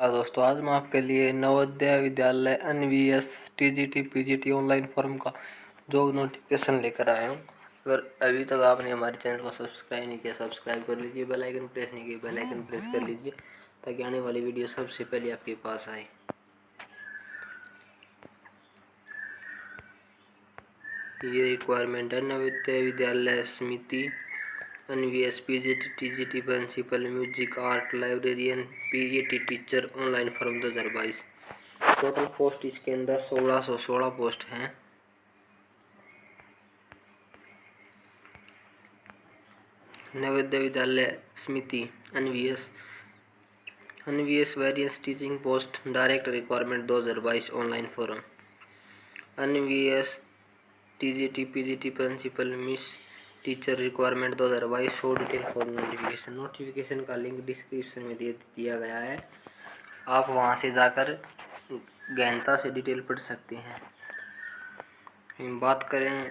दोस्तों, आज मैं आपके लिए Navodaya Vidyalaya NVS TGT PGT online form का जॉब नोटिफिकेशन लेकर आया हूँ। अगर अभी तक आपने हमारे चैनल को सब्सक्राइब नहीं किया, सब्सक्राइब कर लीजिए। बेल आइकन प्रेस नहीं किया, बेल आइकन प्रेस कर लीजिए ताकि आने वाली वीडियो सबसे पहले आपके पास आए। ये रिक्वायरमेंट है Navodaya Vidyalaya Samiti NVS PGT TGT principal music art librarian PET teacher online form 2022। Total post इसके अंदर 1616 पोस्ट हैं। Navodaya Vidyalaya Samiti NVS various teaching post direct requirement 2022 online form. NVS TGT PGT principal misc teacher requirement 2022 show detail for notification का link description में दे दिया गया है। आप वहां से जाकर गहनता से डिटेल पढ़ सकते हैं। बात करें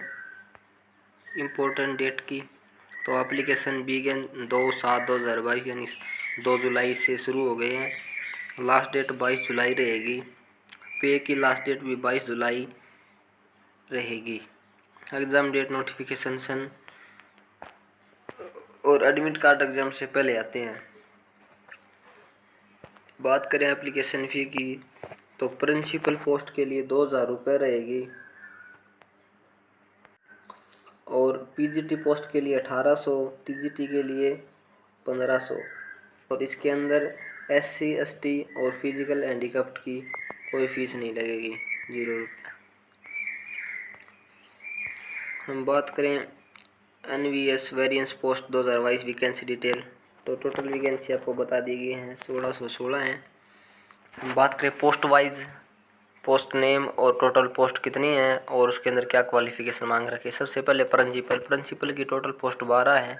इम्पोर्टेंट डेट की, तो एप्लीकेशन बिगन 2/7/2022 यानी 2 जुलाई से शुरू हो गए हैं। लास्ट डेट 22 जुलाई रहेगी। पे की लास्ट डेट भी 22 जुलाई रहेगी। एग्ज़ाम डेट नोटिफिकेशन सन और एडमिट कार्ड एग्ज़ाम से पहले आते हैं। बात करें एप्लीकेशन फ़ी की, तो प्रिंसिपल पोस्ट के लिए 2000 रुपये रहेगी और PGT पोस्ट के लिए 1800, TGT के लिए 1500 और इसके अंदर SC ST और फिजिकल हैंडीकैप्ड की कोई फीस नहीं लगेगी, 0 रुपये। हम बात करें NVS variance post 2022 vacancy detail, तो टोटल वैकेंसी आपको बता दी गई हैं, 1616 हैं। हम बात करें पोस्ट वाइज, पोस्ट नेम और टोटल पोस्ट कितनी है और उसके अंदर क्या क्वालिफिकेशन मांग रखी है। सबसे पहले प्रिंसिपल की टोटल पोस्ट 12 है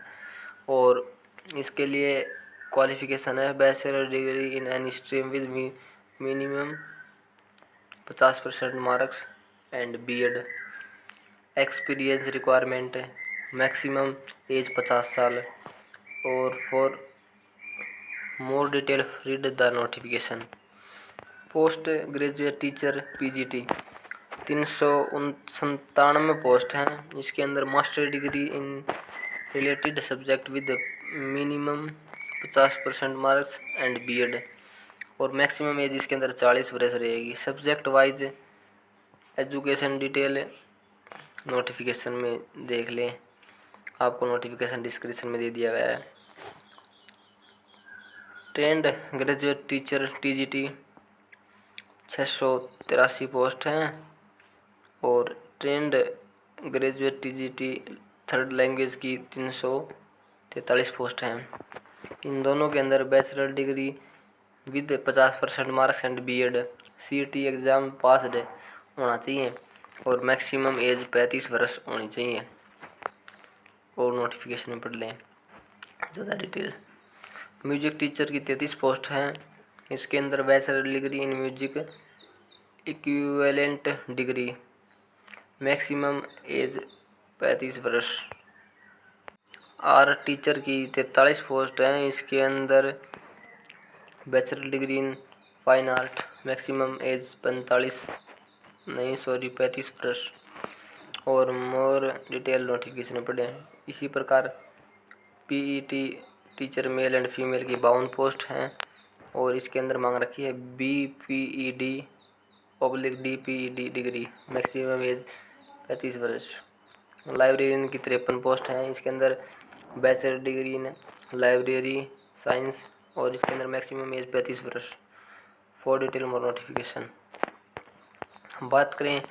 और इसके लिए क्वालिफिकेशन है bachelor degree in any stream with minimum 50% marks and BEd। Experience requirement है, मैक्सिमम एज 50 साल और for more detail read the notification. Post graduate teacher PGT 397 post हैं। इसके अंदर master degree in related subject with minimum 50% marks and BEd और maximum age इसके अंदर 40 वर्ष रहेगी। Subject wise education detail notification में देख लें, आपको नोटिफिकेशन डिस्क्रिप्शन में दे दिया गया है। Trained graduate teacher TGT 683 post हैं और trained graduate TGT third language की 343 पोस्ट हैं। इन दोनों के अंदर bachelor degree with 50% marks and BEd CET exam passed होना चाहिए और मैक्सिमम एज 35 वर्ष होनी चाहिए। और नोटिफिकेशन में पढ़ लें ज़्यादा डिटेल। म्यूजिक टीचर की 33 पोस्ट हैं। इसके अंदर bachelor degree in music equivalent degree, maximum age 35 वर्ष। आर्ट टीचर की 43 पोस्ट हैं। इसके अंदर bachelor degree in fine art, maximum age 35 वर्ष और मोर डिटेल नोटिफिकेशन में पढ़ें। इसी प्रकार PET teacher male and female की 52 पोस्ट हैं और इसके अंदर मांग रखी है BPED/DPED डिग्री, मैक्सिमम एज 35 वर्ष। लाइब्रेरियन की 53 पोस्ट हैं। इसके अंदर bachelor degree in library science और इसके अंदर मैक्सिमम एज 35 वर्ष। For detail more notification. बात करें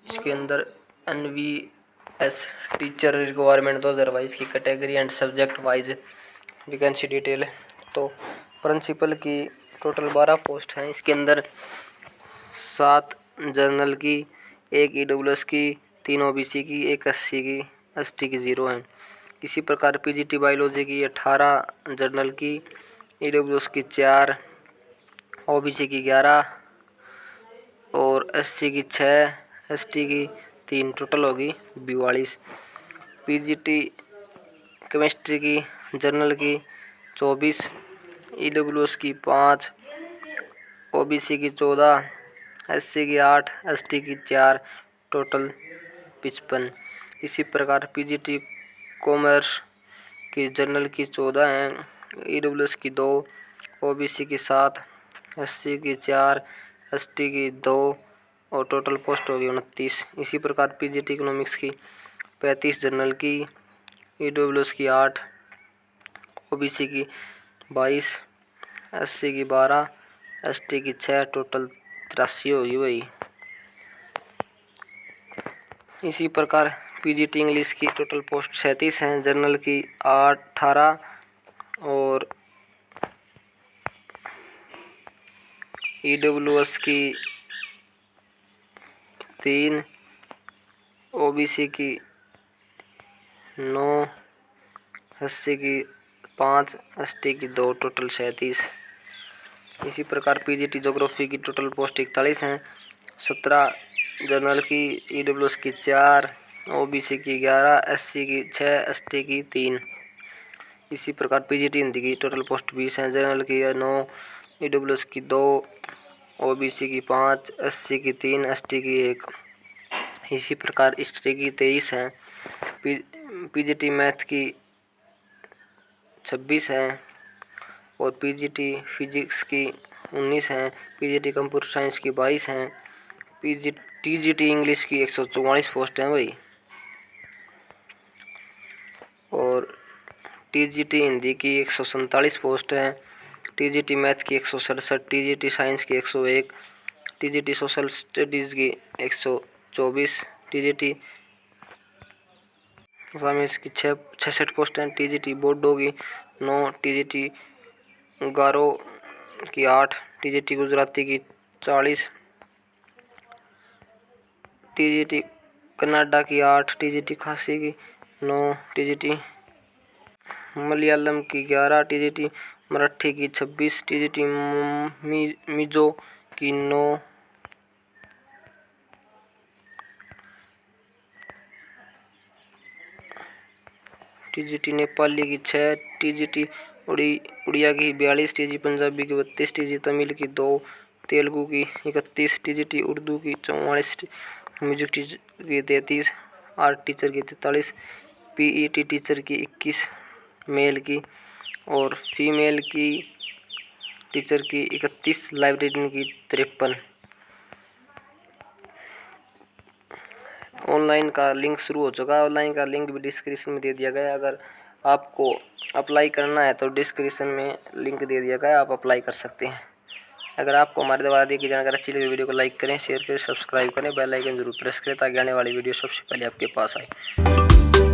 इसके अंदर NVS टीचर रिक्वायरमेंट 2022 की category and subject wise vacancy detail, तो प्रिंसिपल की टोटल 12 पोस्ट हैं। इसके अंदर 7 जनरल की, 1 EWS की, 3 OBC की, 1 SC की, ST की 0 हैं। इसी प्रकार PGT बायोलॉजी की 18 जनरल की, EWS की 4, OBC की 11 और SC की 6, ST की 3, टोटल होगी 42। PGT केमिस्ट्री की जनरल की 24, EWS की 5, ओबीसी की 14, एससी की 8, एसटी की 4, टोटल 55। इसी प्रकार पीजीटी कॉमर्स की जनरल की 14 हैं, ईडब्ल्यूएस की 2, ओबीसी की 7, एससी की 4, एसटी की 2 और टोटल पोस्ट होगी 29। इसी प्रकार पीजीटी इकोनॉमिक्स की 35, जनरल की, ईडब्ल्यूएस की 8, ओबीसी की 22, एससी की 12, एसटी की 6, टोटल 83 होगी भाई। इसी प्रकार पीजीटी इंग्लिश की टोटल पोस्ट 37 हैं, जनरल की 18 और ईडब्ल्यूएस की 3, ओबीसी की 9, एससी की 5, एसटी की 2, टोटल 37। इसी प्रकार पीजीटी ज्योग्राफी की टोटल पोस्ट 41 हैं, 17 जनरल की, ईडब्ल्यूएस की 4, ओबीसी की 11, एससी की 6, एसटी की 3। इसी प्रकार पीजीटी हिंदी की टोटल पोस्ट 20 हैं, जनरल की 9, ईडब्ल्यूएस की 2, ओबीसी की 5, एससी की 3, एसटी की 1। इसी प्रकार हिस्ट्री की 23 हैं, पीजीटी मैथ की 26 हैं और पीजीटी फिजिक्स की 19 हैं, पीजीटी कंप्यूटर साइंस की 22 हैं, टीजीटी इंग्लिश की 144 पोस्ट हैं भाई और टीजीटी हिंदी की 147 पोस्ट हैं, टीजीटी मैथ की 167, टीजीटी साइंस की 101, टीजीटी सोशल स्टडीज़ की 124, टीजीटी इकोनॉमिक्स की 66 पोस्ट हैं, टीजीटी बोर्डो की 9, टीजीटी गारो की 8, टीजीटी गुजराती की 40, टीजीटी कन्नाडा की 8, टीजीटी खासी की 9, टीजीटी मलयालम की 11, टीजीटी मराठी की 26, टीजीटी मिजो की 9, टीजीटी नेपाली की 6, टीजीटी उड़िया की 42, टीजीटी पंजाबी की 32, टीजीटी तमिल की 2, तेलुगु की 31, टीजीटी उर्दू की 44, म्यूजिक टीचर की 33, आर्ट टीचर की 43, पीईटी टीचर की 21 मेल की और फीमेल की टीचर की 31, लाइब्रेरियन की 53। ऑनलाइन का लिंक शुरू हो चुका है, ऑनलाइन का लिंक भी डिस्क्रिप्शन में दे दिया गया है। अगर आपको अप्लाई करना है तो डिस्क्रिप्शन में लिंक दे दिया गया है, आप अप्लाई कर सकते हैं। अगर आपको हमारे द्वारा दी गई जानकारी अच्छी लगी वीडियो को लाइक करें, शेयर करें, सब्सक्राइब करें, बेल आइकन जरूर प्रेस करें ताकि आने वाली वीडियो सबसे पहले आपके पास आए।